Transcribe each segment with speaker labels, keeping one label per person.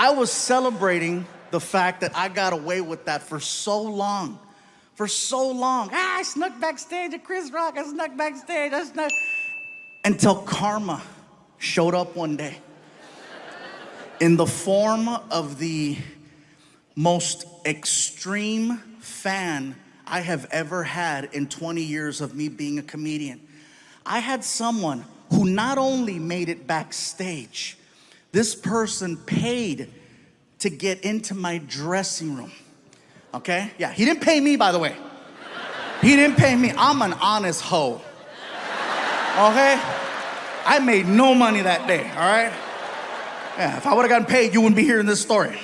Speaker 1: I was celebrating the fact that I got away with that for so long. For so long. I snuck backstage at Chris Rock. I snuck backstage. Until karma showed up one day in the form of the most extreme fan I have ever had in 20 years of me being a comedian. I had someone who not only made it backstage, this person paid to get into my dressing room. Okay? Yeah, he didn't pay me, by the way. He didn't pay me. I'm an honest hoe. Okay? I made no money that day, all right? Yeah, if I would have gotten paid, you wouldn't be hearing this story.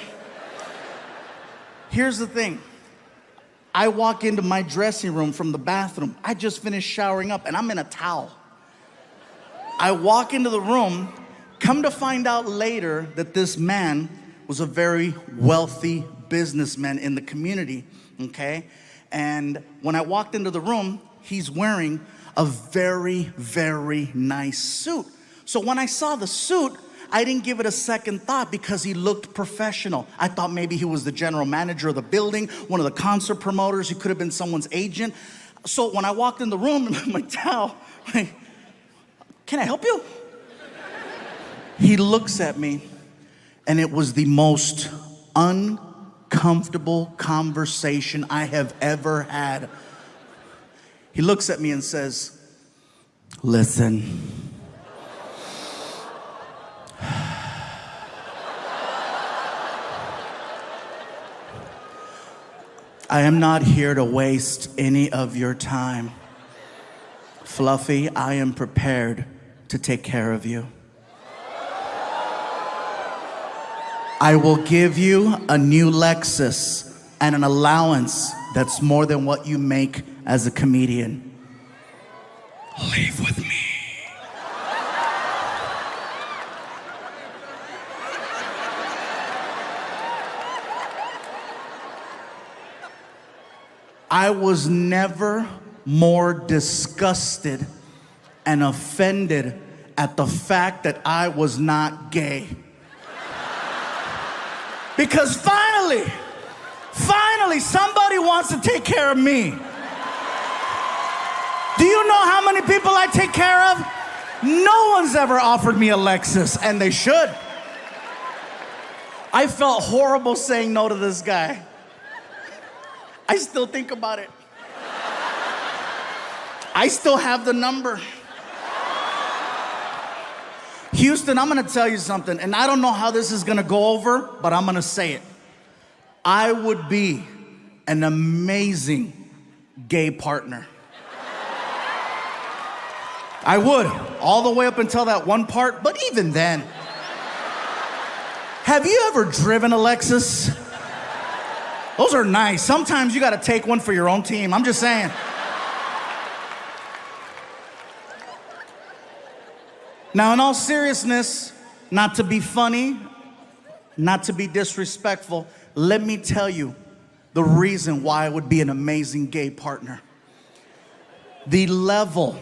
Speaker 1: Here's the thing. I walk into my dressing room from the bathroom. I just finished showering up, and I'm in a towel. I walk into the room, come to find out later that this man was a very wealthy businessman in the community, okay? And when I walked into the room, he's wearing a very, very nice suit. So when I saw the suit, I didn't give it a second thought because he looked professional. I thought maybe he was the general manager of the building, one of the concert promoters. He could have been someone's agent. So when I walked in the room, I'm like, Tao, can I help you? He looks at me, and it was the most uncomfortable conversation I have ever had. He looks at me and says, listen. I am not here to waste any of your time. Fluffy, I am prepared to take care of you. I will give you a new Lexus and an allowance that's more than what you make as a comedian. Leave with me. I was never more disgusted and offended at the fact that I was not gay. Because finally, somebody wants to take care of me. Do you know how many people I take care of? No one's ever offered me a Lexus, and they should. I felt horrible saying no to this guy. I still think about it. I still have the number. Houston, I'm gonna tell you something, and I don't know how this is gonna go over, but I'm gonna say it. I would be an amazing gay partner. I would, all the way up until that one part, but even then. Have you ever driven a Lexus? Those are nice. Sometimes you gotta take one for your own team. I'm just saying. Now, in all seriousness, not to be funny, not to be disrespectful, let me tell you the reason why I would be an amazing gay partner. The level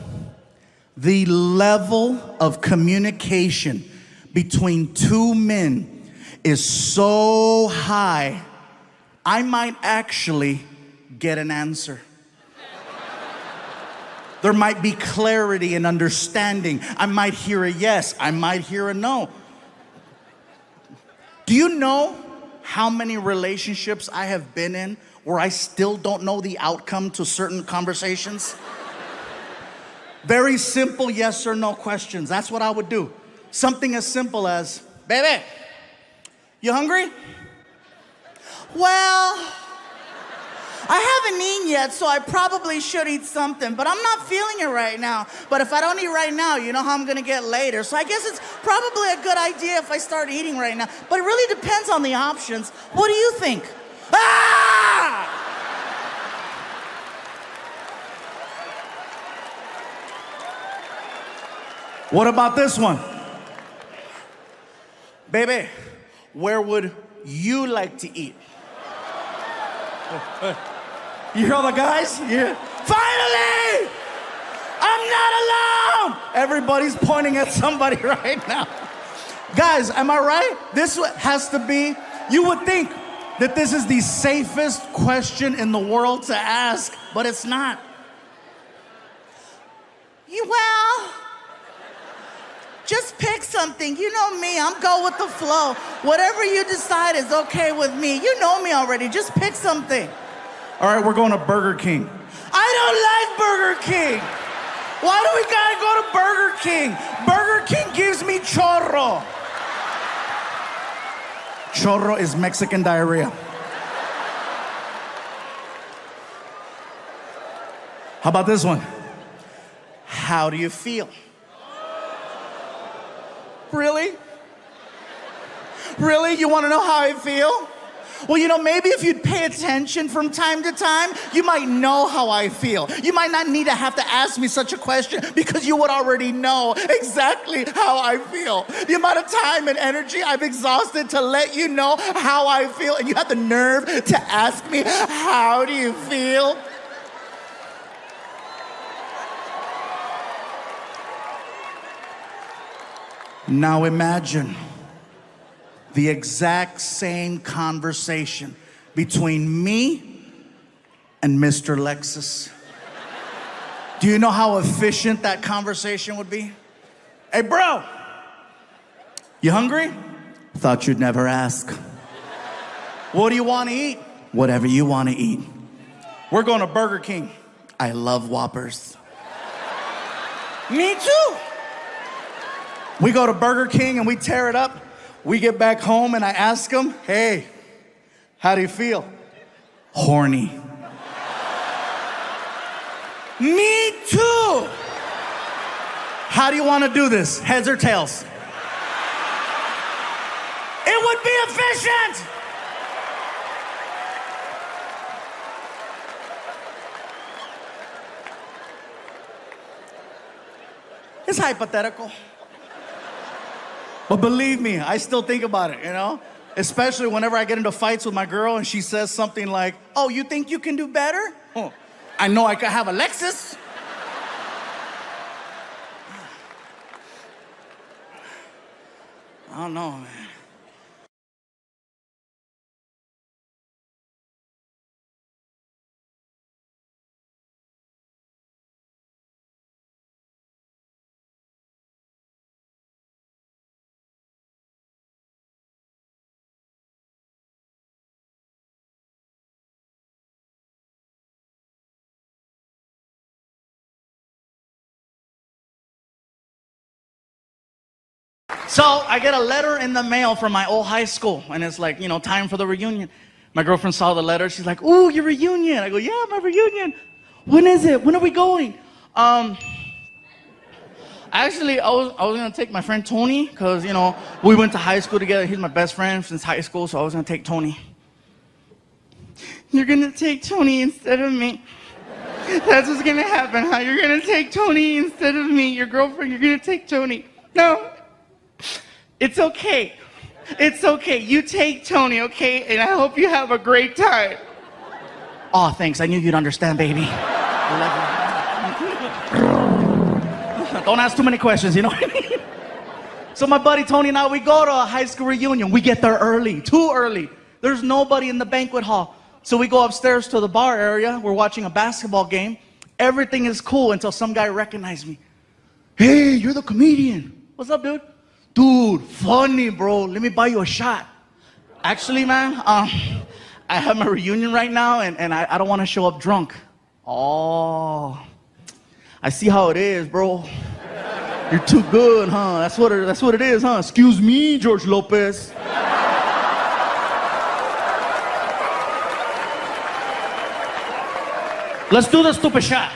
Speaker 1: of communication between two men is so high, I might actually get an answer. There might be clarity and understanding. I might hear a yes, I might hear a no. Do you know how many relationships I have been in where I still don't know the outcome to certain conversations? Very simple yes or no questions. That's what I would do. Something as simple as, baby, you hungry? Well, I haven't eaten yet, so I probably should eat something, but I'm not feeling it right now. But if I don't eat right now, you know how I'm gonna get later. So I guess it's probably a good idea if I start eating right now. But it really depends on the options. What do you think? Ah! What about this one? Baby, where would you like to eat? You hear all the guys? Yeah. Finally! I'm not alone! Everybody's pointing at somebody right now. Guys, am I right? This has to be, you would think that this is the safest question in the world to ask, but it's not. Well, just pick something. You know me, I'm go with the flow. Whatever you decide is okay with me. You know me already, just pick something. All right, we're going to Burger King. I don't like Burger King. Why do we gotta go to Burger King? Burger King gives me chorro. Chorro is Mexican diarrhea. How about this one? How do you feel? Really? Really? You want to know how I feel? Well, you know, maybe if you'd pay attention from time to time, you might know how I feel. You might not need to have to ask me such a question because you would already know exactly how I feel. The amount of time and energy I've exhausted to let you know how I feel, and you have the nerve to ask me, how do you feel? Now imagine the exact same conversation between me and Mr. Lexus. Do you know how efficient that conversation would be? Hey, bro, you hungry? Thought you'd never ask. What do you want to eat? Whatever you want to eat. We're going to Burger King. I love Whoppers. Me too. We go to Burger King and we tear it up. We get back home and I ask him, hey, how do you feel? Horny. Me too. How do you want to do this? Heads or tails? It would be efficient. It's hypothetical. But believe me, I still think about it, you know? Especially whenever I get into fights with my girl and she says something like, oh, you think you can do better? Oh, I know I could have a Lexus. I don't know, man. So I get a letter in the mail from my old high school, and it's like, you know, time for the reunion. My girlfriend saw the letter. She's like, ooh, your reunion. I go, yeah, my reunion. When is it? When are we going? Actually, I was going to take my friend Tony, because, you know, we went to high school together. He's my best friend since high school, so I was going to take Tony. You're going to take Tony instead of me. That's what's going to happen, huh? You're going to take Tony instead of me. Your girlfriend, you're going to take Tony. No. It's okay. It's okay. You take Tony, okay? And I hope you have a great time. Oh, thanks. I knew you'd understand, baby. I love you. Don't ask too many questions, you know what I mean? So my buddy Tony and I, we go to a high school reunion. We get there early, too early. There's nobody in the banquet hall. So we go upstairs to the bar area. We're watching a basketball game. Everything is cool until some guy recognized me. Hey, you're the comedian. What's up, dude? Dude, funny, bro. Let me buy you a shot. Actually, man, I have my reunion right now, and I don't want to show up drunk. Oh, I see how it is, bro. You're too good, huh? That's what it is, huh? Excuse me, George Lopez. Let's do the stupid shot.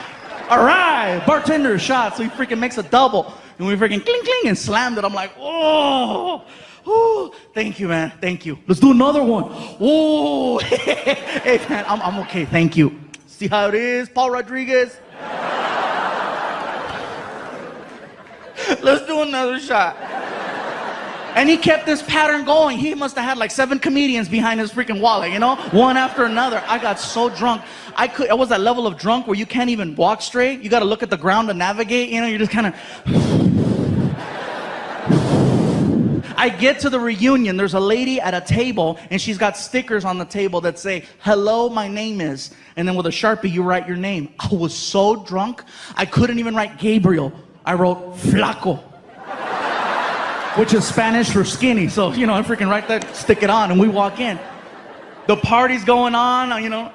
Speaker 1: All right, bartender shot. So he freaking makes a double. And we freaking cling, cling, and slammed it. I'm like, oh, thank you, man, thank you. Let's do another one. Oh, hey, man, I'm okay, thank you. See how it is, Paul Rodriguez? Let's do another shot. And he kept this pattern going. He must have had like 7 comedians behind his freaking wallet, you know? One after another. I got so drunk. I was that level of drunk where you can't even walk straight. You got to look at the ground to navigate, you know? You're just kind of... I get to the reunion. There's a lady at a table, and she's got stickers on the table that say, "Hello, my name is." And then with a Sharpie, you write your name. I was so drunk, I couldn't even write Gabriel. I wrote Flaco, which is Spanish for skinny. So, you know, I freaking write that, stick it on, and we walk in. The party's going on, you know.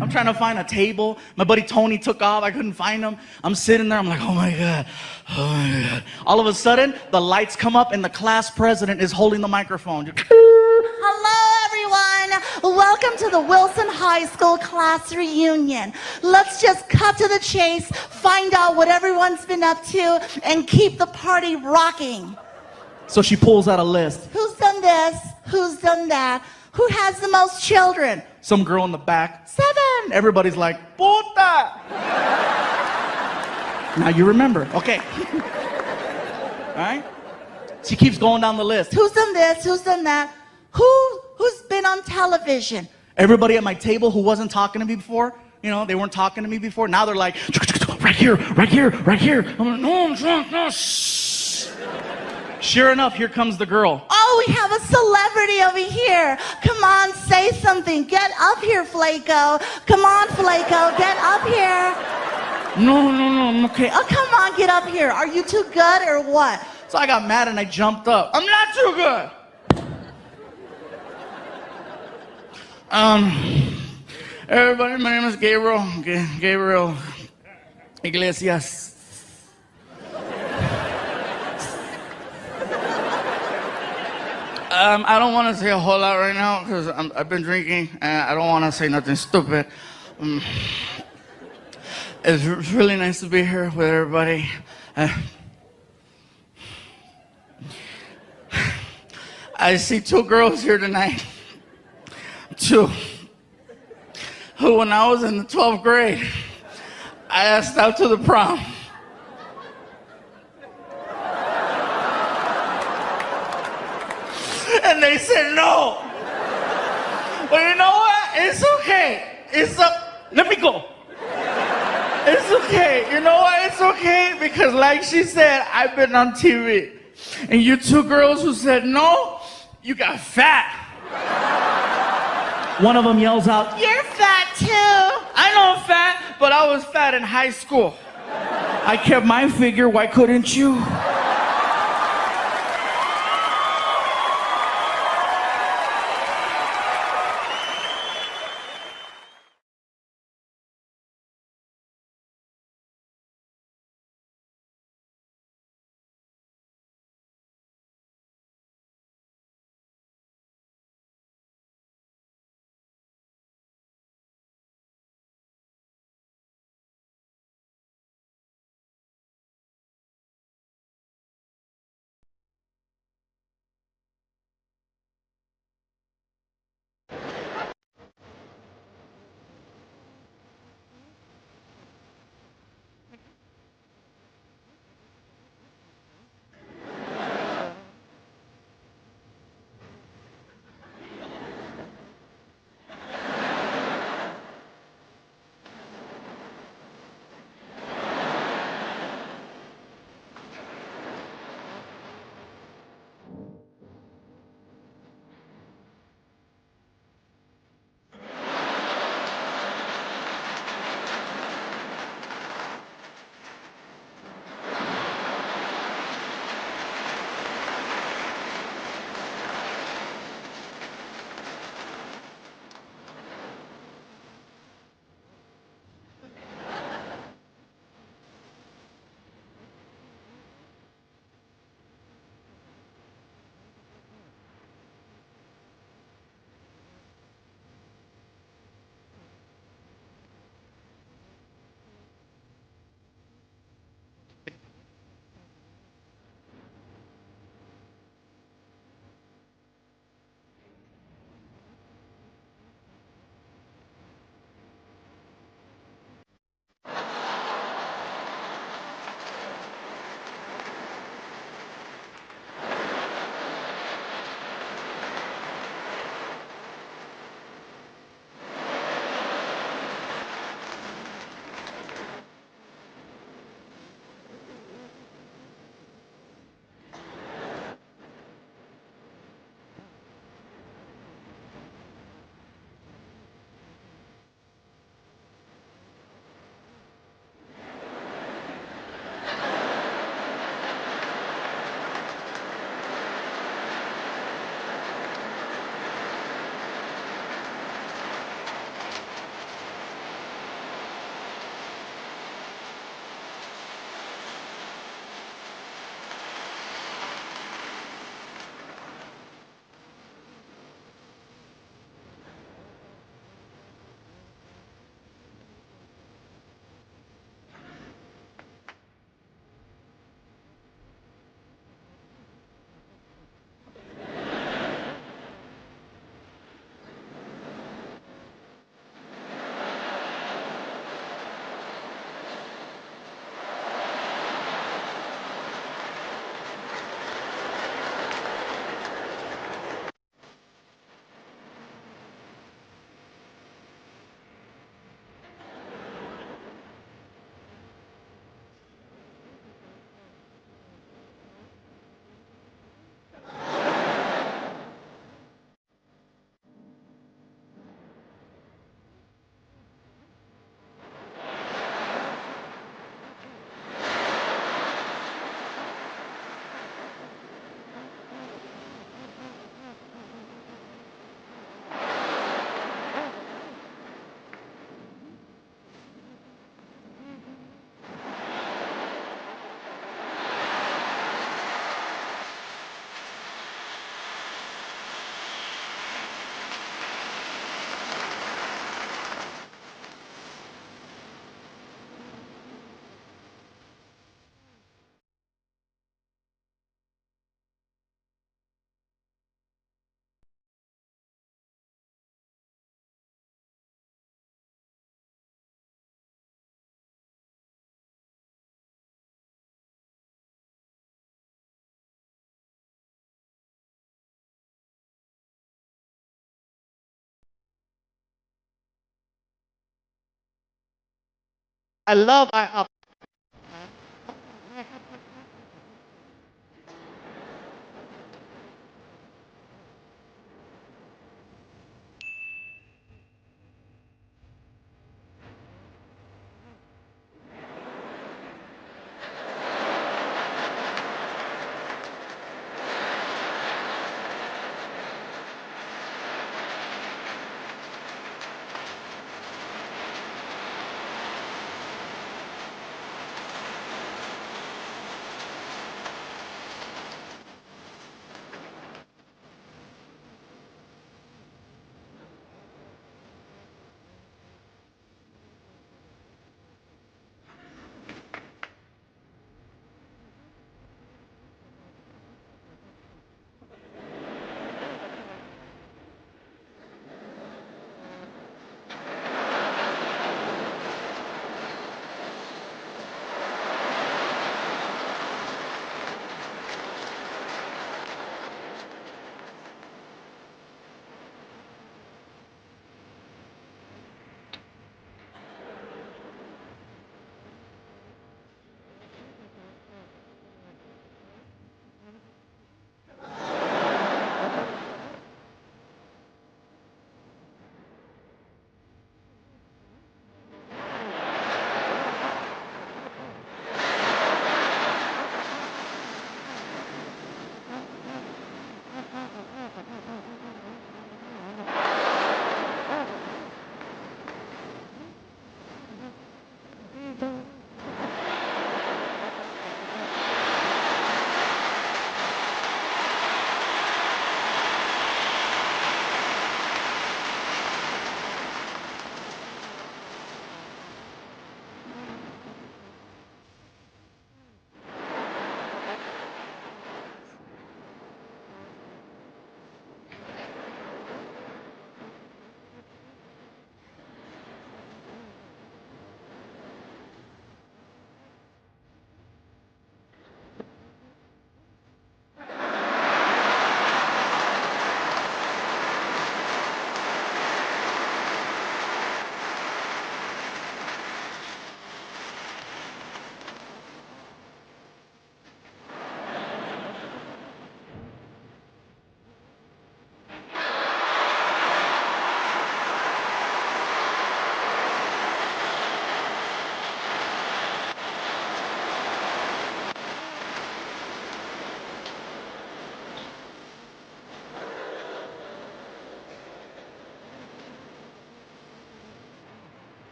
Speaker 1: I'm trying to find a table. My buddy Tony took off. I couldn't find him. I'm sitting there. I'm like, oh my God. Oh my God. All of a sudden, the lights come up and the class president is holding the microphone.
Speaker 2: Hello, everyone. Welcome to the Wilson High School class reunion. Let's just cut to the chase, find out what everyone's been up to, and keep the party rocking.
Speaker 1: So she pulls out a list.
Speaker 2: Who's done this? Who's done that? Who has the most children?
Speaker 1: Some girl in the back.
Speaker 2: 7.
Speaker 1: Everybody's like, puta. Now you remember. Okay. All right? She keeps going down the list.
Speaker 2: Who's done this? Who's done that? Who's been on television?
Speaker 1: Everybody at my table who wasn't talking to me before, you know, they weren't talking to me before. Now they're like, right here, right here, right here. I'm like, no, shh. Sure enough, here comes the girl.
Speaker 2: Oh, we have a celebrity over here. Come on, say something. Get up here, Flaco. Come on, Flaco, get up here.
Speaker 1: No, I'm okay.
Speaker 2: Oh, come on, get up here. Are you too good or what?
Speaker 1: So I got mad and I jumped up. I'm not too good. Everybody, my name is Gabriel Iglesias. I don't want to say a whole lot right now because I've been drinking and I don't want to say nothing stupid. It's really nice to be here with everybody. I see 2 girls here tonight. 2. Who, when I was in the 12th grade, I asked out to the prom. And they said no. But you know what? It's okay. Let me go. It's okay. You know what? It's okay because like she said, I've been on TV. And you 2 girls who said no, you got fat. One of them yells out,
Speaker 2: You're fat too.
Speaker 1: I know I'm fat, but I was fat in high school. I kept my figure, why couldn't you?
Speaker 3: I love I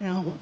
Speaker 1: You know,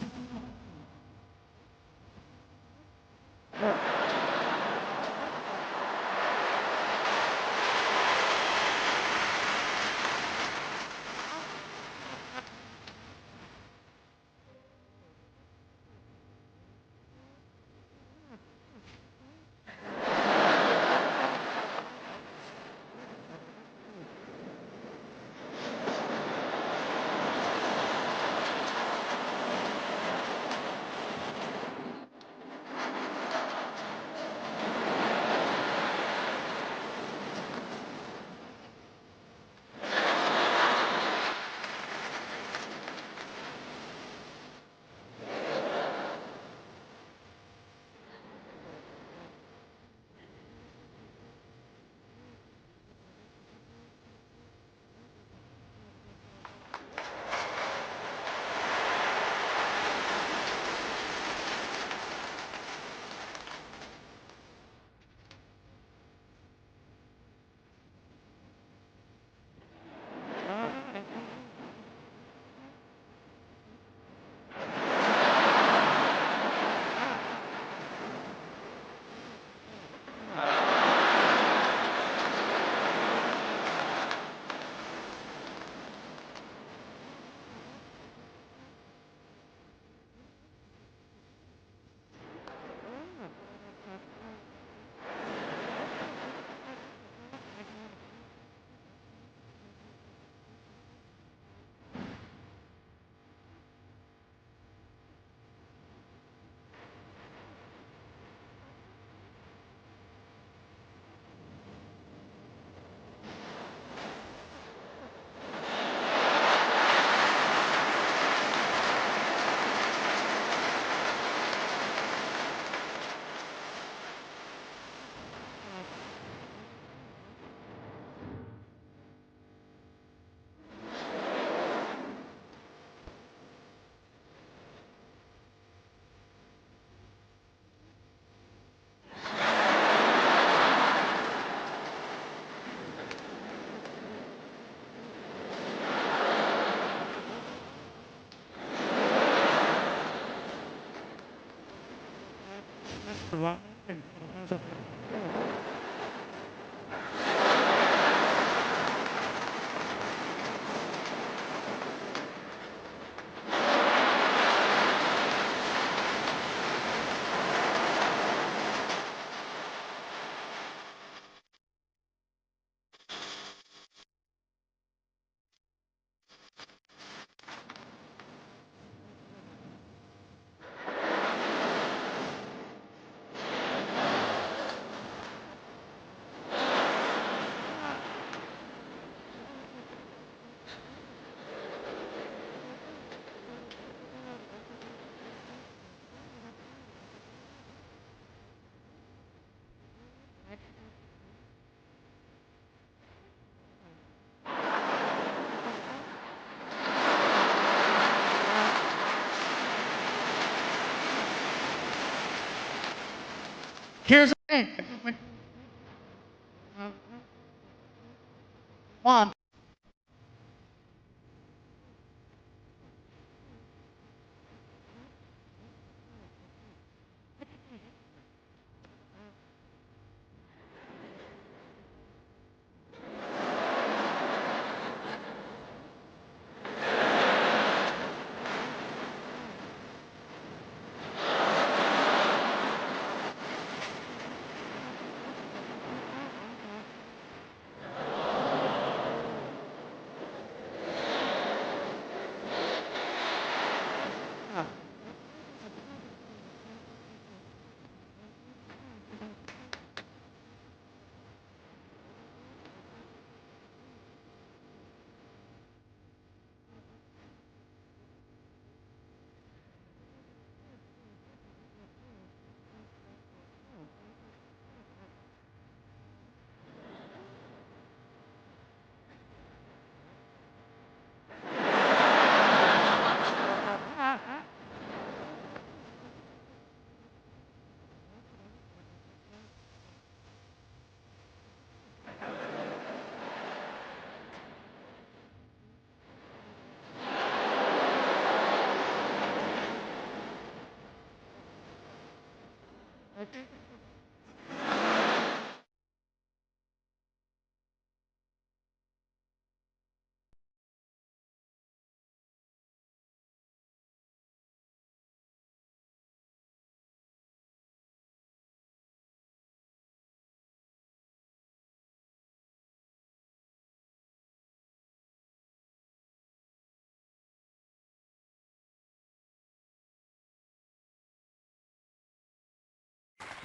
Speaker 1: Here's the thing. One.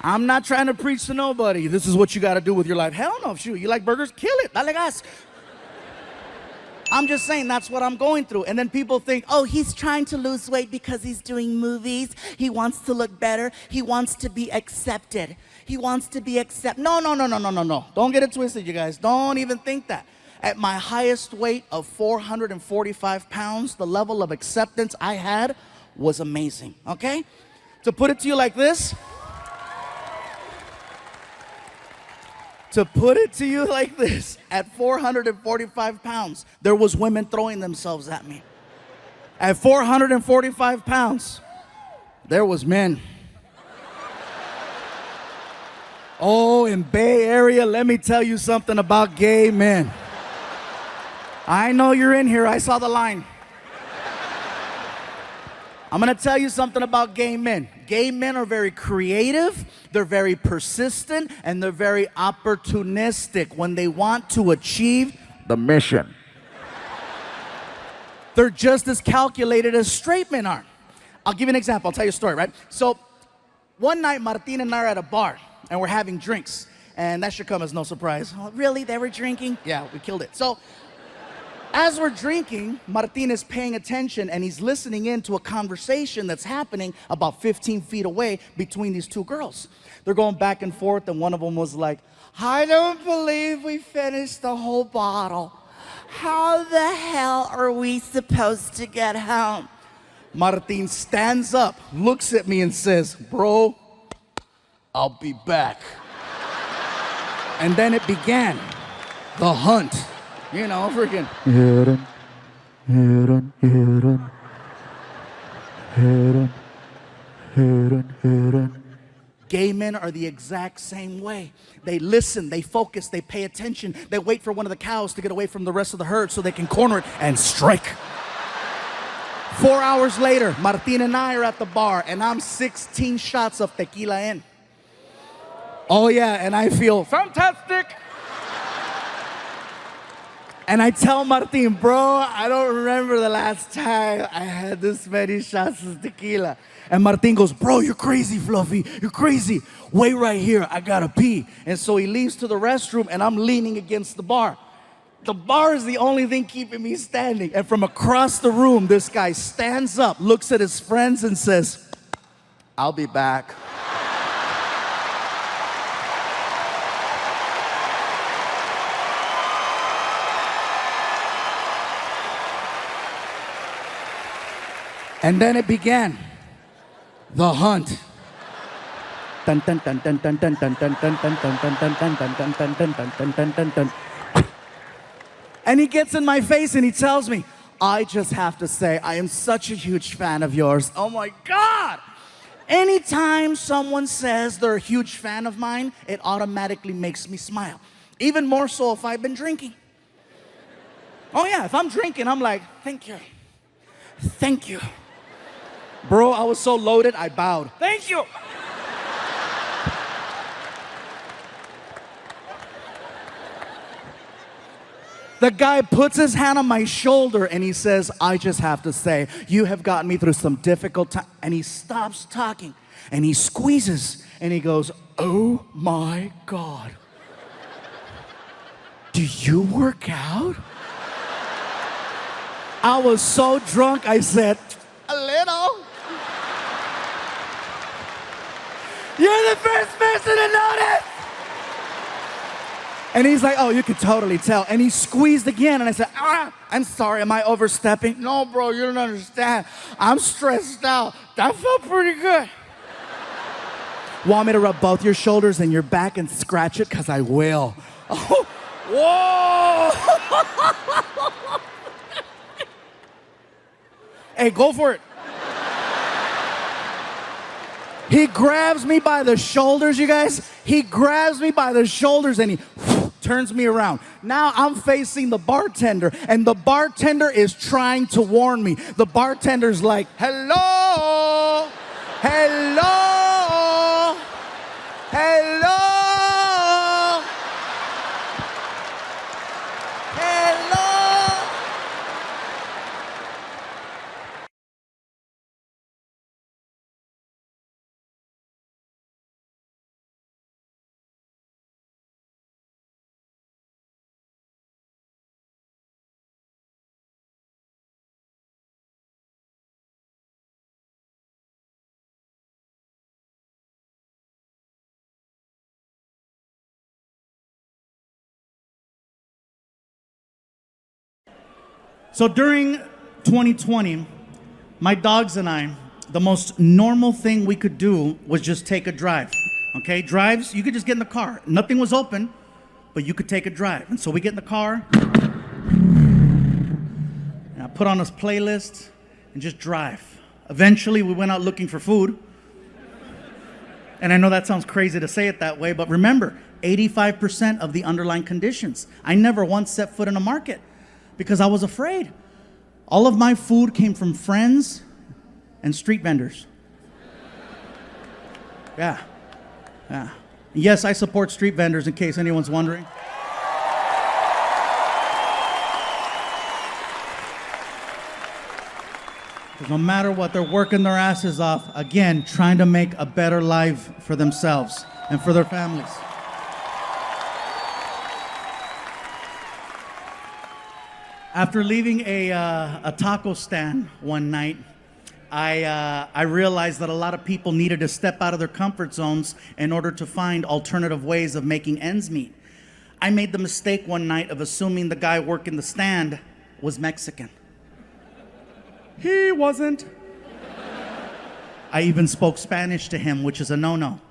Speaker 1: I'm not trying to preach to nobody. This is what you got to do with your life. Hell no, shoot. You like burgers? Kill it. Dale gas. I'm just saying that's what I'm going through. And then people think, oh,
Speaker 2: He's trying to lose weight because he's doing movies. He wants to look better. He wants to be accepted. He wants to be accepted.
Speaker 1: no, no, no, no, no, no, no. Don't get it twisted, you guys. Don't even think that. At my highest weight of 445 pounds, the level of acceptance I had was amazing, okay? To put it to you like this, at 445 pounds, there was women throwing themselves at me. At 445 pounds, there was men. Oh, in Bay Area, let me tell you something about gay men. I know you're in here. I saw the line. I'm gonna tell you something about gay men. Gay men are very creative, they're very persistent, and they're very opportunistic when they want to achieve the mission. They're just as calculated as straight men are. I'll give you an example. I'll tell you a story, right? So, one night, Martin and I are at a bar, and we're having drinks. And that should come as no surprise.
Speaker 2: Oh, really? They were drinking?
Speaker 1: Yeah, we killed it. So, as we're drinking, Martin is paying attention and he's listening in to a conversation that's happening about 15 feet away between these two girls. They're going back and forth, and one of them was like, I don't believe we finished the whole bottle.
Speaker 2: How the hell are we supposed to get home?
Speaker 1: Martin stands up, looks at me and says, bro, I'll be back. And then it began, the hunt. You know, freaking. Gay men are the exact same way. They listen, they focus, they pay attention. They wait for one of the cows to get away from the rest of the herd so they can corner it and strike. 4 hours later, Martin and I are at the bar, and I'm 16 shots of tequila in. Oh yeah, and I feel fantastic. And I tell Martin, bro, I don't remember the last time I had this many shots of tequila. And Martin goes, bro, you're crazy, Fluffy. You're crazy. Wait right here. I gotta pee. And so he leaves to the restroom, and I'm leaning against the bar. The bar is the only thing keeping me standing. And from across the room, this guy stands up, looks at his friends, and says, I'll be back. And then it began. The hunt. And he gets in my face and he tells me, I just have to say, I am such a huge fan of yours. Oh my God! Anytime someone says they're a huge fan of mine, it automatically makes me smile. Even more so if I've been drinking. Oh yeah, if I'm drinking, I'm like, thank you. Thank you. Bro, I was so loaded, I bowed. Thank you. The guy puts his hand on my shoulder and he says, I just have to say, you have gotten me through some difficult time. And he stops talking and he squeezes and he goes, oh my God. Do you work out? I was so drunk, I said, a little. You're the first person to notice. And he's like, oh, you could totally tell. And he squeezed again. And I said, I'm sorry, am I overstepping? No, bro, you don't understand. I'm stressed out. That felt pretty good. Want me to rub both your shoulders and your back and scratch it? Because I will. Oh, whoa. Hey, go for it. He grabs me by the shoulders, you guys. He grabs me by the shoulders and he turns me around. Now I'm facing the bartender, and the bartender is trying to warn me. The bartender's like, hello, hello, hello, hello. So during 2020, my dogs and I, the most normal thing we could do was just take a drive. Okay, drives, you could just get in the car. Nothing was open, but you could take a drive. And so we get in the car, and I put on this playlist and just drive. Eventually, we went out looking for food. And I know that sounds crazy to say it that way, but remember, 85% of the underlying conditions. I never once set foot in a market because I was afraid. All of my food came from friends and street vendors. Yeah. Yes, I support street vendors in case anyone's wondering. Because no matter what, they're working their asses off, again, trying to make a better life for themselves and for their families. After leaving a taco stand one night, I realized that a lot of people needed to step out of their comfort zones in order to find alternative ways of making ends meet. I made the mistake one night of assuming the guy working the stand was Mexican. He wasn't. I even spoke Spanish to him, which is a no-no.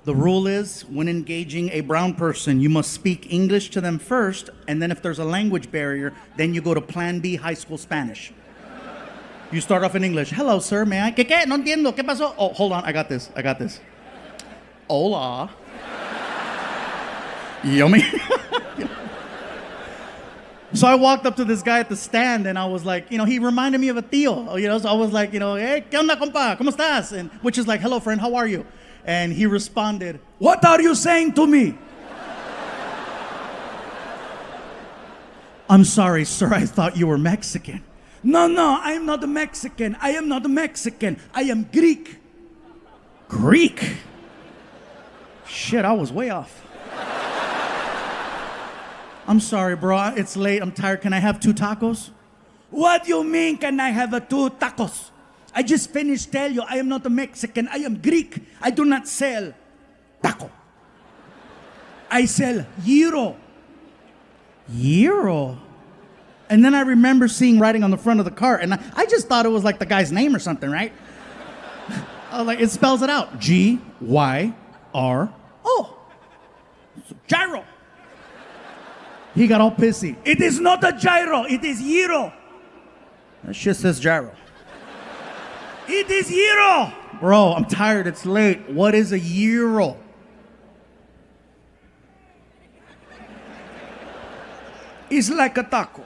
Speaker 1: The rule is, when engaging a brown person, you must speak English to them first, and then if there's a language barrier, then you go to Plan B high school Spanish. You start off in English. Hello, sir, may I? ¿Qué? No entiendo. ¿Qué pasó? Oh, hold on, I got this. Hola. Yummy. So I walked up to this guy at the stand and I was like, he reminded me of a tío, so I was like, hey, ¿qué onda, compa? ¿Cómo estás? And which is like, hello, friend, how are you? And he responded, what are you saying to me? I'm sorry, sir, I thought you were Mexican. No, I am not a Mexican. I am not a Mexican. I am Greek. Greek? Shit, I was way off. I'm sorry, bro. It's late. I'm tired. Can I have 2 tacos? What do you mean, can I have 2 tacos? I just finished telling you I am not a Mexican. I am Greek. I do not sell taco. I sell gyro. Gyro? And then I remember seeing writing on the front of the cart, and I just thought it was like the guy's name or something, right? I was like, it spells it out. Gyro. Gyro. He got all pissy. It is not a gyro, it is gyro. That shit says gyro. It is gyro. Bro, I'm tired, it's late. What is a gyro? It's like a taco.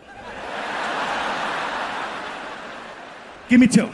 Speaker 1: Give me 2.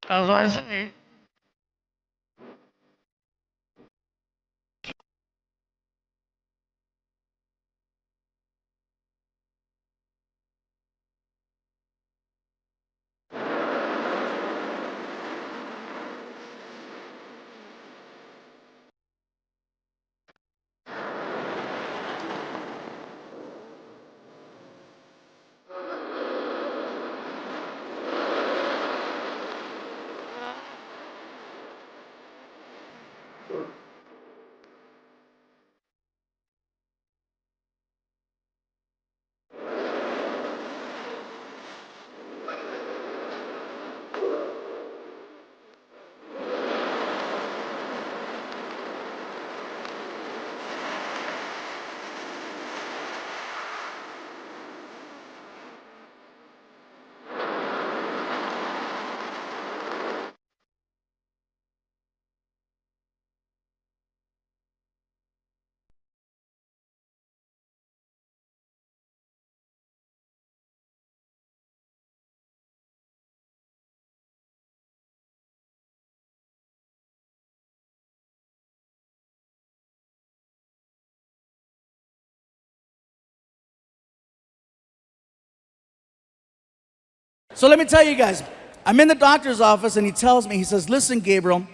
Speaker 1: That's what I say. So let me tell you guys, I'm in the doctor's office and he tells me, he says, listen, Gabriel,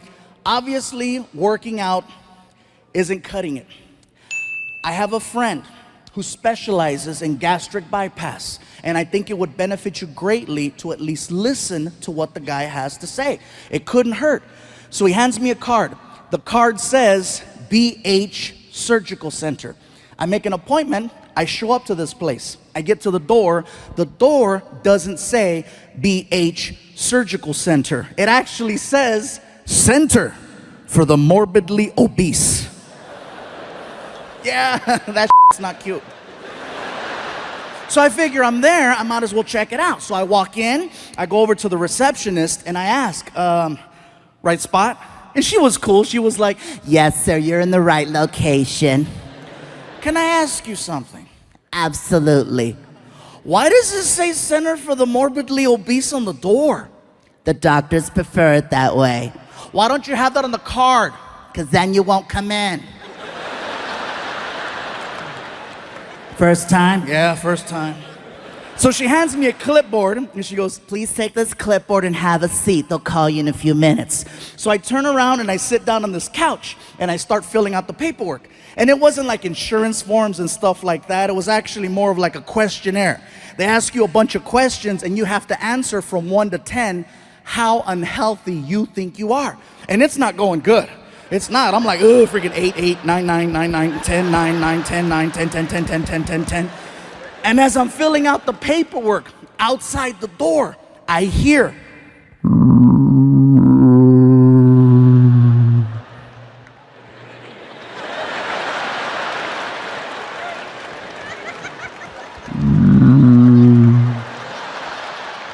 Speaker 1: obviously working out isn't cutting it. I have a friend who specializes in gastric bypass, and I think it would benefit you greatly to at least listen to what the guy has to say. It couldn't hurt. So he hands me a card. The card says BH Surgical Center. I make an appointment. I show up to this place. I get to the door. The door doesn't say BH Surgical Center. It actually says Center for the Morbidly Obese. Yeah, that shit's not cute. So I figure I'm there, I might as well check it out. So I walk in, I go over to the receptionist, and I ask, right spot? And she was cool. She was like, yes, sir, you're in the right location. Can I ask you something? Absolutely. Why does it say Center for the Morbidly Obese on the door? The doctors prefer it that way. Why don't you have that on the card? Because then you won't come in. First time? Yeah, first time. So she hands me a clipboard and she goes, please take this clipboard and have a seat. They'll call you in a few minutes. So I turn around and I sit down on this couch and I start filling out the paperwork. And it wasn't like insurance forms and stuff like that. It was actually more of like a questionnaire. They ask you a bunch of questions and you have to answer from 1 to 10 how unhealthy you think you are. And it's not going good. It's not. I'm like, oh, freaking 8, 8, 9, 9, 9, 9, 10, 9, 9, 10, 9, 10, 10, 10, 10, 10, 10, 10. And as I'm filling out the paperwork outside the door, I hear.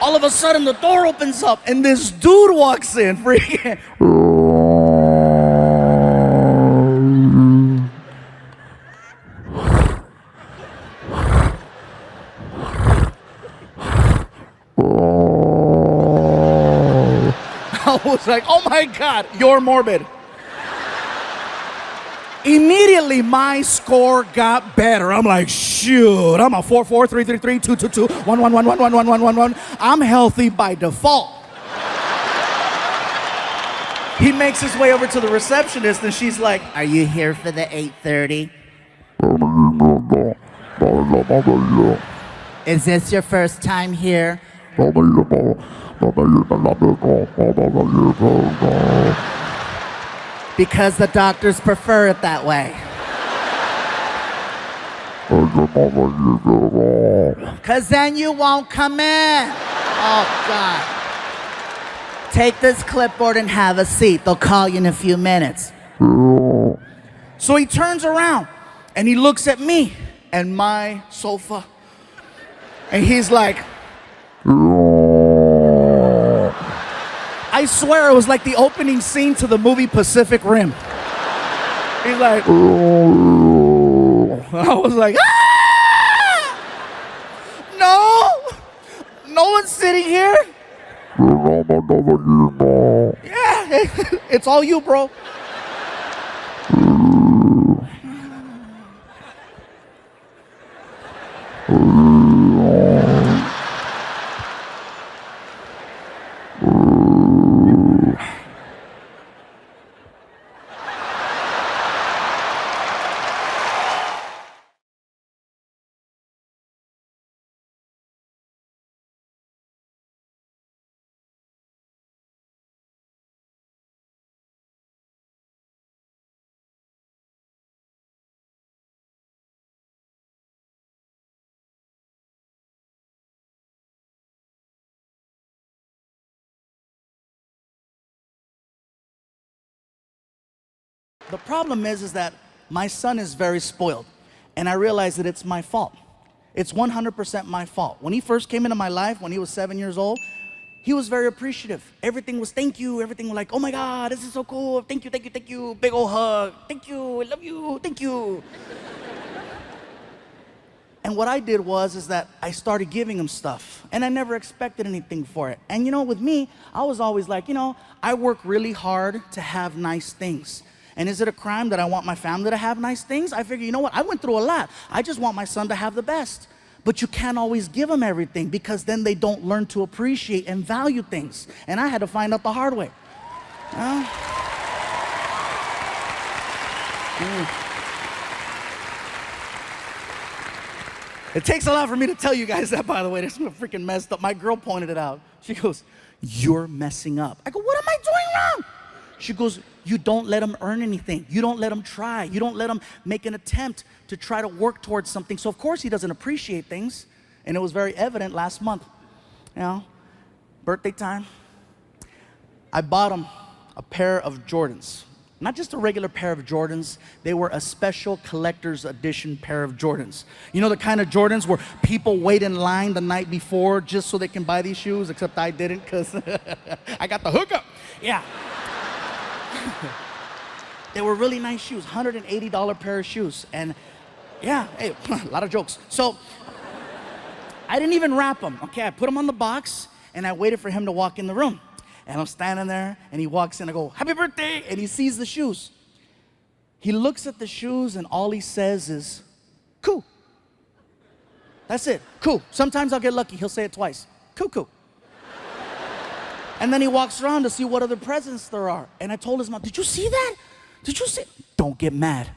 Speaker 1: All of a sudden, the door opens up and this dude walks in, freaking. I was like, oh my God, you're morbid. Immediately, my score got better. I'm like, shoot, I'm a 4, 4, 3, 3, 3, 2, 2, 2, 1, 1, 1, 1, 1, 1, 1, 1, 1. I'm healthy by default. He makes his way over to the receptionist and she's like, are you here for the 8:30? Is this your first time here? Because the doctors prefer it that way. Because then you won't come in. Oh, God. Take this clipboard and have a seat. They'll call you in a few minutes. So he turns around and he looks at me and my sofa. And he's like, I swear it was like the opening scene to the movie Pacific Rim. He's like, I was like, ah! No one's sitting here. Yeah, it's all you, bro. The problem is that my son is very spoiled, and I realize that it's my fault. It's 100% my fault. When he first came into my life, when he was 7 years old, he was very appreciative. Everything was thank you. Everything was like, oh my God, this is so cool. Thank you, thank you, thank you. Big old hug. Thank you, I love you, thank you. And what I did is that I started giving him stuff, and I never expected anything for it. And with me, I was always like, I work really hard to have nice things. And is it a crime that I want my family to have nice things? I figure, I went through a lot. I just want my son to have the best. But you can't always give them everything because then they don't learn to appreciate and value things. And I had to find out the hard way. It takes a lot for me to tell you guys that, by the way. This is freaking messed up. My girl pointed it out. She goes, "You're messing up." I go, "What am I doing wrong?" She goes, "You don't let them earn anything. You don't let them try. You don't let them make an attempt to try to work towards something." So of course he doesn't appreciate things. And it was very evident last month. You know, birthday time. I bought him a pair of Jordans. Not just a regular pair of Jordans, they were a special collector's edition pair of Jordans. You know the kind of Jordans where people wait in line the night before just so they can buy these shoes, except I didn't because I got the hookup. Yeah. They were really nice shoes, $180 pair of shoes. And yeah, hey, a lot of jokes. So I didn't even wrap them, okay? I put them on the box and I waited for him to walk in the room. And I'm standing there, and he walks in, I go, "Happy birthday!" And he sees the shoes. He looks at the shoes, and all he says is, "Cool." That's it, cool. Sometimes I'll get lucky, he'll say it twice. Cuckoo. And then he walks around to see what other presents there are. And I told his mom, "Did you see that? Did you see?" "Don't get mad.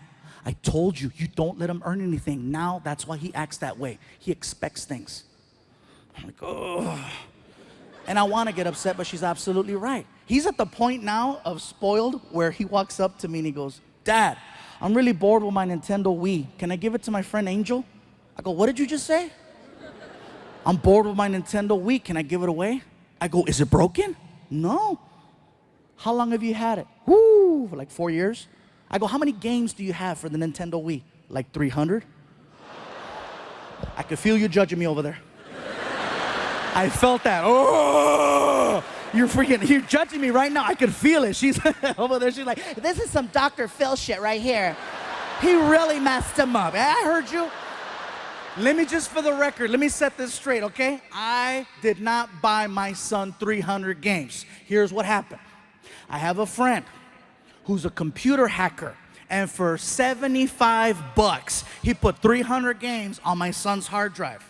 Speaker 1: I told you, you don't let him earn anything." Now that's why he acts that way. He expects things. I'm like, oh. And I want to get upset, but she's absolutely right. He's at the point now of spoiled where he walks up to me and he goes, "Dad, I'm really bored with my Nintendo Wii. Can I give it to my friend Angel?" I go, "What did you just say?" "I'm bored with my Nintendo Wii. Can I give it away?" I go, "Is it broken?" "No." "How long have you had it?" "Woo, for like 4 years." I go, "How many games do you have for the Nintendo Wii?" "Like 300. I could feel you judging me over there. I felt that. Oh, you're judging me right now. I could feel it. She's over there. She's like, "This is some Dr. Phil shit right here. He really messed him up." I heard you. Let me just, for the record, let me set this straight, okay? I did not buy my son 300 games. Here's what happened. I have a friend who's a computer hacker, and for $75, he put 300 games on my son's hard drive.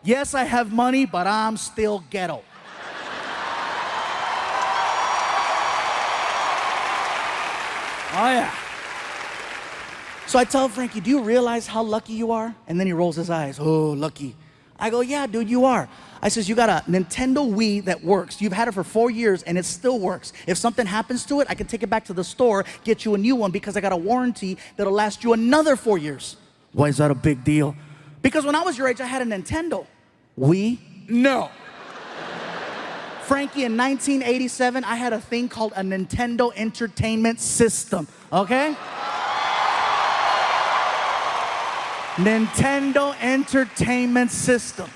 Speaker 1: Yes, I have money, but I'm still ghetto. Oh, yeah. So I tell Frankie, "Do you realize how lucky you are?" And then he rolls his eyes. "Oh, lucky." I go, "Yeah, dude, you are." I says, "You got a Nintendo Wii that works. You've had it for 4 years, and it still works. If something happens to it, I can take it back to the store, get you a new one, because I got a warranty that'll last you another 4 years." "Why is that a big deal?" "Because when I was your age, I had a Nintendo." "Wii?" "No." Frankie, in 1987, I had a thing called a Nintendo Entertainment System, okay? Nintendo Entertainment System.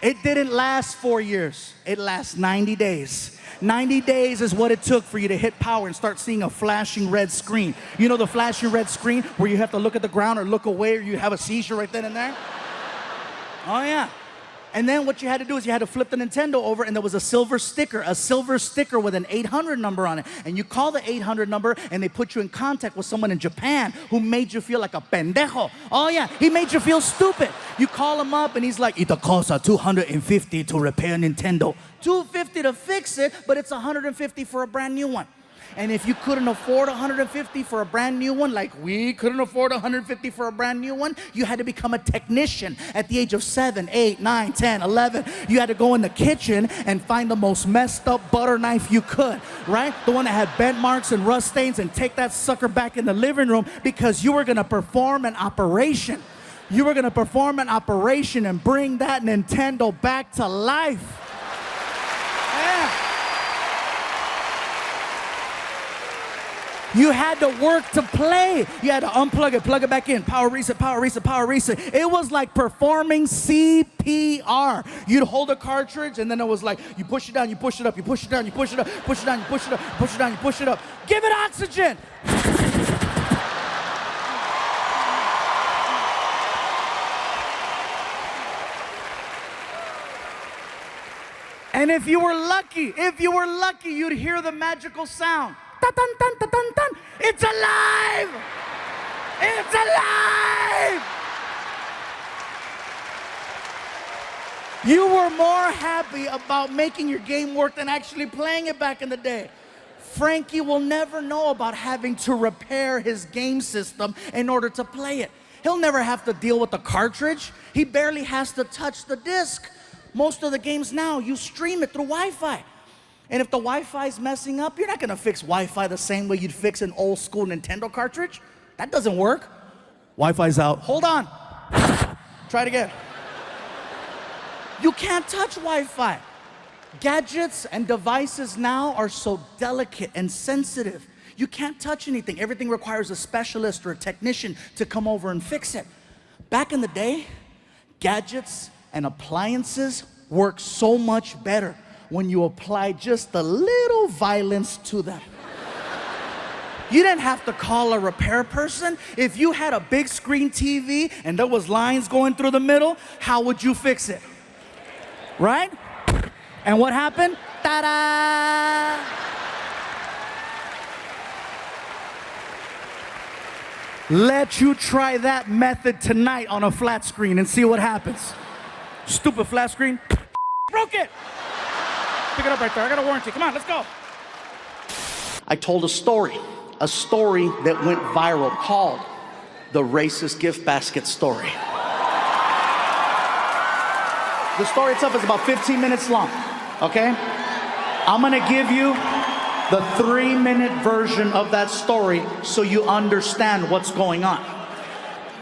Speaker 1: It didn't last 4 years. It lasts 90 days. 90 days is what it took for you to hit power and start seeing a flashing red screen. You know the flashing red screen where you have to look at the ground or look away or you have a seizure right then and there? Oh, yeah. And then what you had to do is you had to flip the Nintendo over, and there was a silver sticker with an 800 number on it. And you call the 800 number, and they put you in contact with someone in Japan who made you feel like a pendejo. Oh, yeah, he made you feel stupid. You call him up, and he's like, "It costs $250 to repair Nintendo. $250 to fix it, but it's $150 for a brand new one." And if you couldn't afford $150 for a brand new one, like we couldn't afford $150 for a brand new one, you had to become a technician at the age of 7, 8, 9, 10, 11. You had to go in the kitchen and find the most messed up butter knife you could, right? The one that had bent marks and rust stains, and take that sucker back in the living room because you were gonna perform an operation. You were gonna perform an operation and bring that Nintendo back to life. Yeah. You had to work to play. You had to unplug it, plug it back in, power reset, power reset, power reset. It was like performing CPR. You'd hold a cartridge, and then it was like, you push it down, you push it up, you push it down, you push it up, push it down, you push it up, push it down, you push it up. Give it oxygen. And if you were lucky, you'd hear the magical sound. Dun, dun, dun, dun, dun, dun. It's alive! It's alive! You were more happy about making your game work than actually playing it back in the day. Frankie will never know about having to repair his game system in order to play it. He'll never have to deal with the cartridge. He barely has to touch the disc. Most of the games now, you stream it through Wi-Fi. And if the Wi-Fi's messing up, you're not gonna fix Wi-Fi the same way you'd fix an old school Nintendo cartridge. That doesn't work. Wi-Fi's out. Hold on. Try it again. You can't touch Wi-Fi. Gadgets and devices now are so delicate and sensitive. You can't touch anything. Everything requires a specialist or a technician to come over and fix it. Back in the day, gadgets and appliances work so much better when you apply just a little violence to them. You didn't have to call a repair person. If you had a big screen TV and there was lines going through the middle, how would you fix it? Right? And what happened? Ta-da! Let you try that method tonight on a flat screen and see what happens. Stupid flat screen. Broke it! Pick it up right there. I got a warranty. Come on, let's go. I told a story that went viral called the racist gift basket story. The story itself is about 15 minutes long, okay? I'm gonna give you the 3-minute version of that story so you understand what's going on.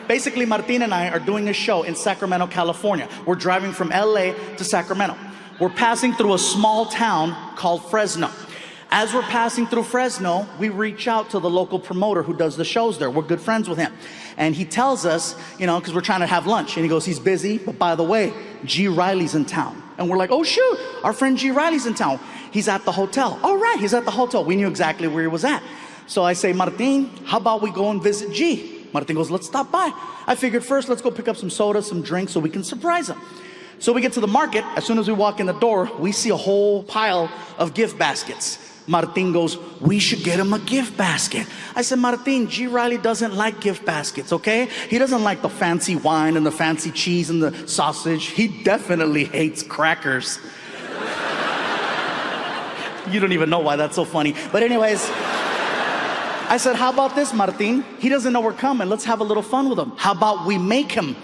Speaker 1: Basically, Martin and I are doing a show in Sacramento, California. We're driving from LA to Sacramento. We're passing through a small town called Fresno. As we're passing through Fresno, we reach out to the local promoter who does the shows there. We're good friends with him. And he tells us, you know, because we're trying to have lunch. And he goes, he's busy, but by the way, G. Riley's in town. And we're like, oh shoot, our friend G. Riley's in town. He's at the hotel. All right, he's at the hotel. We knew exactly where he was at. So I say, Martin, how about we go and visit G? Martin goes, let's stop by. I figured first, let's go pick up some soda, some drinks so we can surprise him. So we get to the market. As soon as we walk in the door, we see a whole pile of gift baskets. Martin goes, we should get him a gift basket. I said, Martin, G. Riley doesn't like gift baskets, okay? He doesn't like the fancy wine and the fancy cheese and the sausage. He definitely hates crackers. You don't even know why that's so funny. But anyways, I said, how about this, Martin? He doesn't know we're coming. Let's have a little fun with him. How about we make him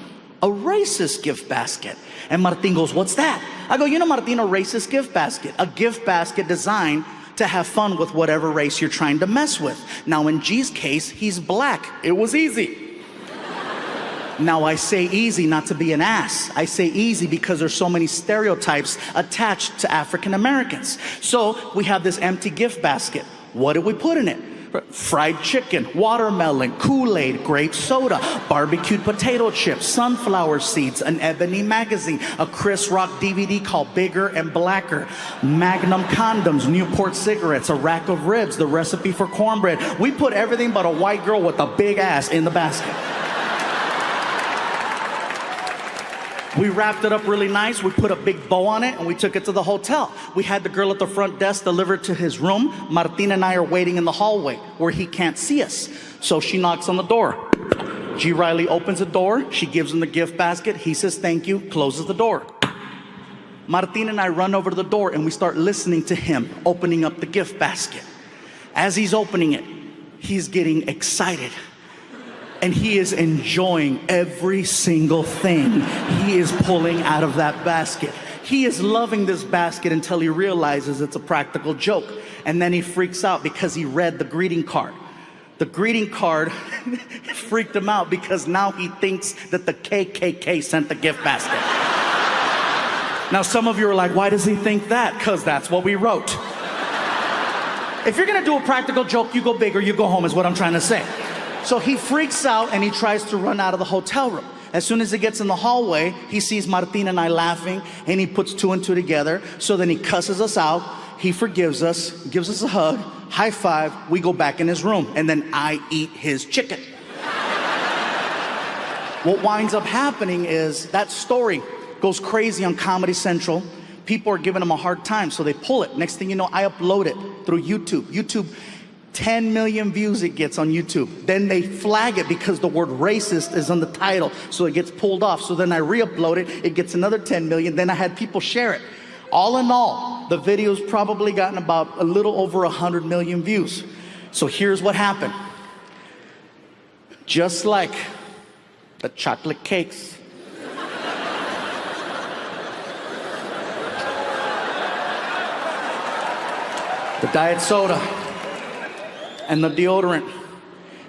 Speaker 1: a racist gift basket? And Martin goes, what's that? I go, you know, Martin, a racist gift basket. A gift basket designed to have fun with whatever race you're trying to mess with. Now, in G's case, he's black. It was easy. Now, I say easy not to be an ass. I say easy because there's so many stereotypes attached to African Americans. So we have this empty gift basket. What did we put in it? Fried chicken, watermelon, Kool-Aid, grape soda, barbecued potato chips, sunflower seeds, an Ebony magazine, a Chris Rock DVD called Bigger and Blacker, Magnum condoms, Newport cigarettes, a rack of ribs, the recipe for cornbread. We put everything but a white girl with a big ass in the basket. We wrapped it up really nice. We put a big bow on it and we took it to the hotel. We had the girl at the front desk deliver it to his room. Martin and I are waiting in the hallway where he can't see us. So she knocks on the door. G. Riley opens the door. She gives him the gift basket. He says thank you, closes the door. Martin and I run over to the door and we start listening to him opening up the gift basket. As he's opening it, he's getting excited. And he is enjoying every single thing he is pulling out of that basket. He is loving this basket until he realizes it's a practical joke. And then he freaks out because he read the greeting card. The greeting card freaked him out because now he thinks that the KKK sent the gift basket. Now some of you are like, why does he think that? Because that's what we wrote. If you're gonna do a practical joke, you go big or you go home is what I'm trying to say. So he freaks out and he tries to run out of the hotel room. As soon as he gets in the hallway, he sees Martin and I laughing and he puts 2 and 2 together. So then he cusses us out, he forgives us, gives us a hug, high five, we go back in his room and then I eat his chicken. What winds up happening is that story goes crazy on Comedy Central. People are giving him a hard time, so they pull it. Next thing you know, I upload it through YouTube. YouTube 10 million views it gets on YouTube. Then they flag it because the word racist is on the title, so it gets pulled off. So then I re-upload it, it gets another 10 million, then I had people share it. All in all, the video's probably gotten about a little over 100 million views. So here's what happened. Just like the chocolate cakes, the diet soda, and the deodorant.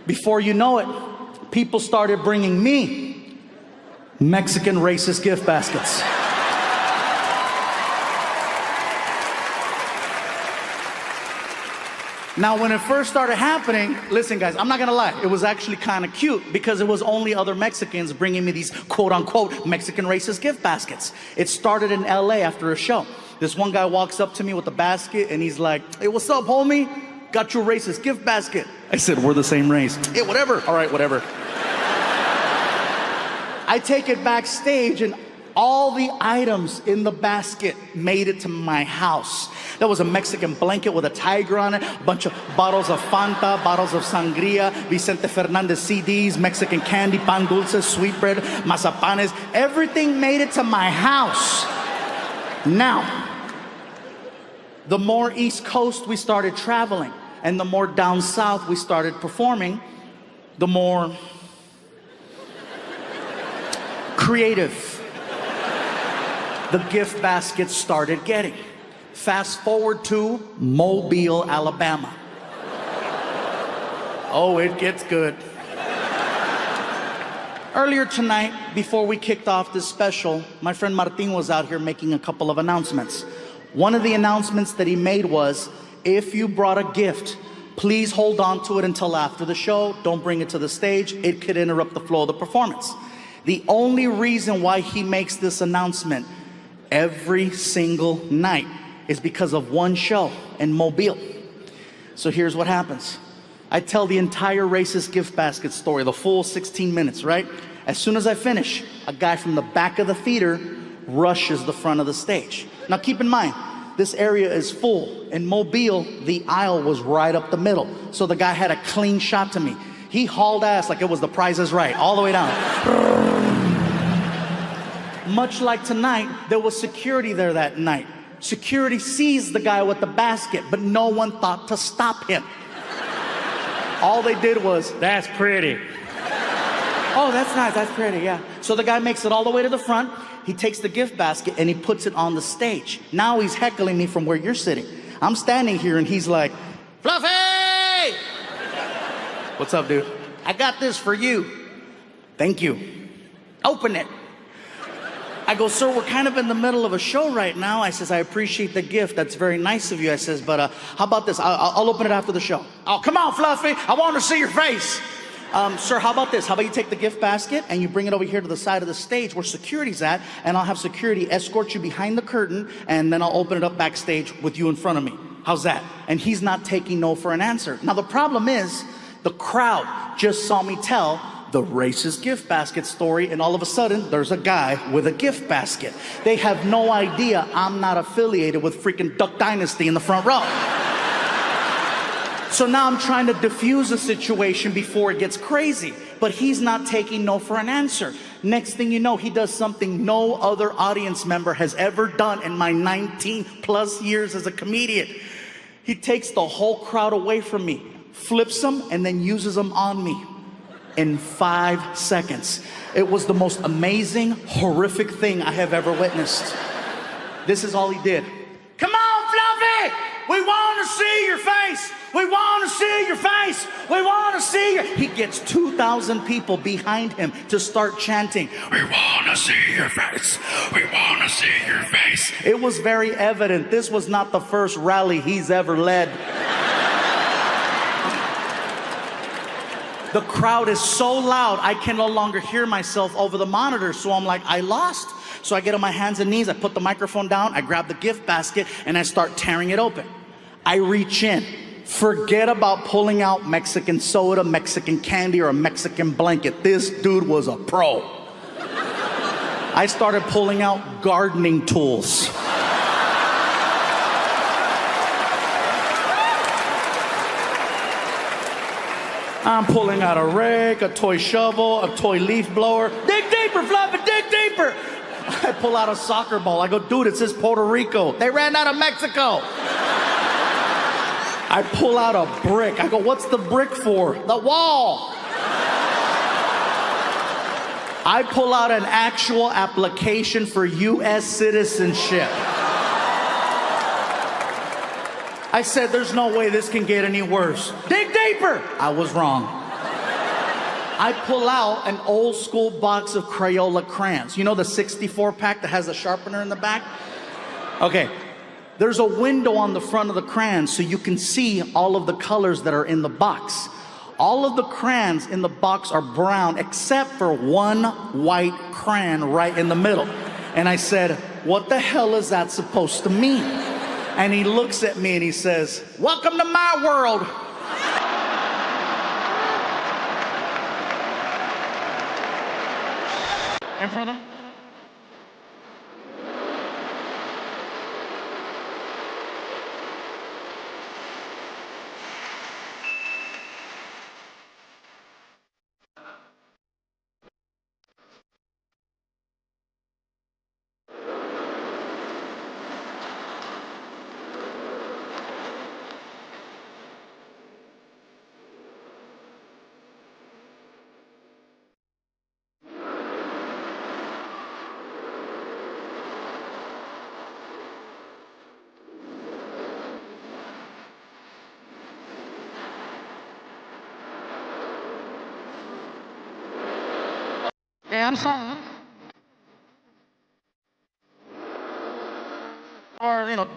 Speaker 1: Before you know it, people started bringing me Mexican racist gift baskets. Now, when it first started happening, listen guys, I'm not gonna lie, it was actually kind of cute because it was only other Mexicans bringing me these quote unquote Mexican racist gift baskets. It started in LA after a show. This one guy walks up to me with a basket and he's like, "Hey, what's up, homie? Got you a racist gift basket." I said, "We're the same race." "Hey, whatever." "All right, whatever." I take it backstage and all the items in the basket made it to my house. There was a Mexican blanket with a tiger on it, a bunch of bottles of Fanta, bottles of sangria, Vicente Fernandez CDs, Mexican candy, pan dulces, sweetbread, mazapanes. Everything made it to my house. Now, the more East Coast we started traveling and the more down south we started performing, the more creative the gift baskets started getting. Fast forward to Mobile, Alabama. Oh, it gets good. Earlier tonight, before we kicked off this special, my friend Martin was out here making a couple of announcements. One of the announcements that he made was, if you brought a gift, please hold on to it until after the show. Don't bring it to the stage. It could interrupt the flow of the performance. The only reason why he makes this announcement every single night is because of one show in Mobile. So here's what happens. I tell the entire racist gift basket story, the full 16 minutes, right? As soon as I finish, a guy from the back of the theater rushes the front of the stage. Now keep in mind, this area is full. In Mobile, the aisle was right up the middle. So the guy had a clean shot to me. He hauled ass like it was The Price is Right, all the way down. Much like tonight, there was security there that night. Security sees the guy with the basket, but no one thought to stop him. All they did was, "That's pretty." "Oh, that's nice, that's pretty, yeah." So the guy makes it all the way to the front. He takes the gift basket and he puts it on the stage. Now he's heckling me from where you're sitting. I'm standing here and he's like, "Fluffy!" "What's up, dude?" "I got this for you." "Thank you." "Open it." I go, "Sir, we're kind of in the middle of a show right now." I says, "I appreciate the gift. That's very nice of you." I says, "But how about this? I'll open it after the show." "Oh, come on, Fluffy. I want to see your face." "Sir, how about this? How about you take the gift basket and you bring it over here to the side of the stage where security's at, and I'll have security escort you behind the curtain, and then I'll open it up backstage with you in front of me. How's that?" And he's not taking no for an answer. Now, the problem is the crowd just saw me tell the racist gift basket story, and all of a sudden there's a guy with a gift basket. They have no idea I'm not affiliated with freaking Duck Dynasty in the front row. So now I'm trying to diffuse the situation before it gets crazy, but he's not taking no for an answer. Next thing you know, he does something no other audience member has ever done in my 19 plus years as a comedian. He takes the whole crowd away from me, flips them, and then uses them on me. In 5 seconds. It was the most amazing, horrific thing I have ever witnessed. This is all he did. "Come on, Fluffy! We want to see your face! We want to see your face! We want to see your..." He gets 2,000 people behind him to start chanting, "We want to see your face! We want to see your face!" It was very evident this was not the first rally he's ever led. The crowd is so loud, I can no longer hear myself over the monitor. So I'm like, I lost. So I get on my hands and knees, I put the microphone down, I grab the gift basket, and I start tearing it open. I reach in. Forget about pulling out Mexican soda, Mexican candy, or a Mexican blanket. This dude was a pro. I started pulling out gardening tools. I'm pulling out a rake, a toy shovel, a toy leaf blower. Dig deeper, Fluffy, dig deeper. I pull out a soccer ball. I go, dude, it says Puerto Rico. They ran out of Mexico. I pull out a brick. I go, what's the brick for? The wall. I pull out an actual application for U.S. citizenship. I said, there's no way this can get any worse. Dig deeper. I was wrong. I pull out an old school box of Crayola crayons. You know the 64 pack that has a sharpener in the back? Okay. There's a window on the front of the crayons so you can see all of the colors that are in the box. All of the crayons in the box are brown except for one white crayon right in the middle. And I said, what the hell is that supposed to mean? And he looks at me and he says, welcome to my world. In front of? Yeah, I'm sorry. Or, you know.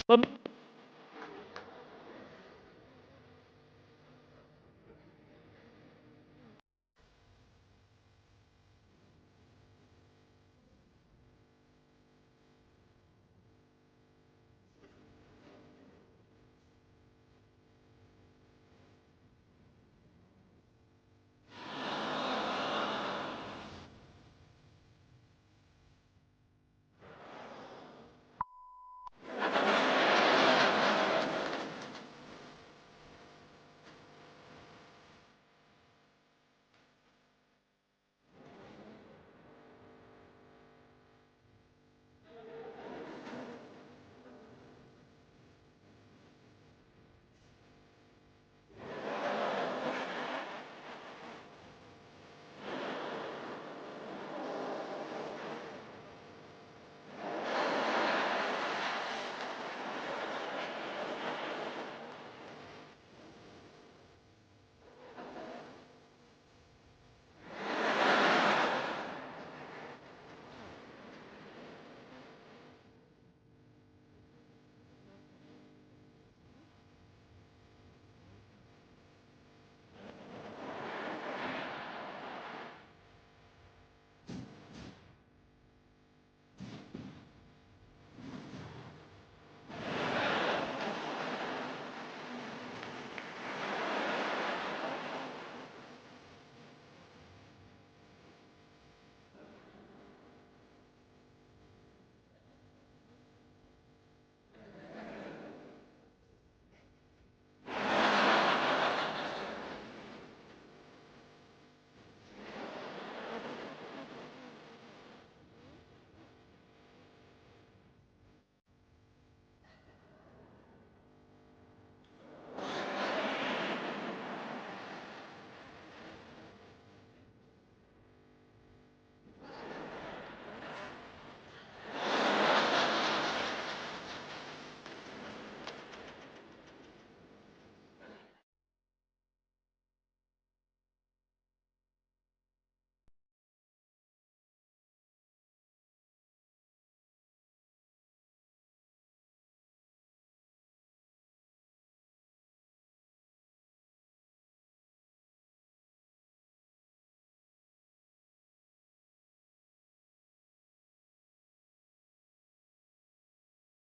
Speaker 3: But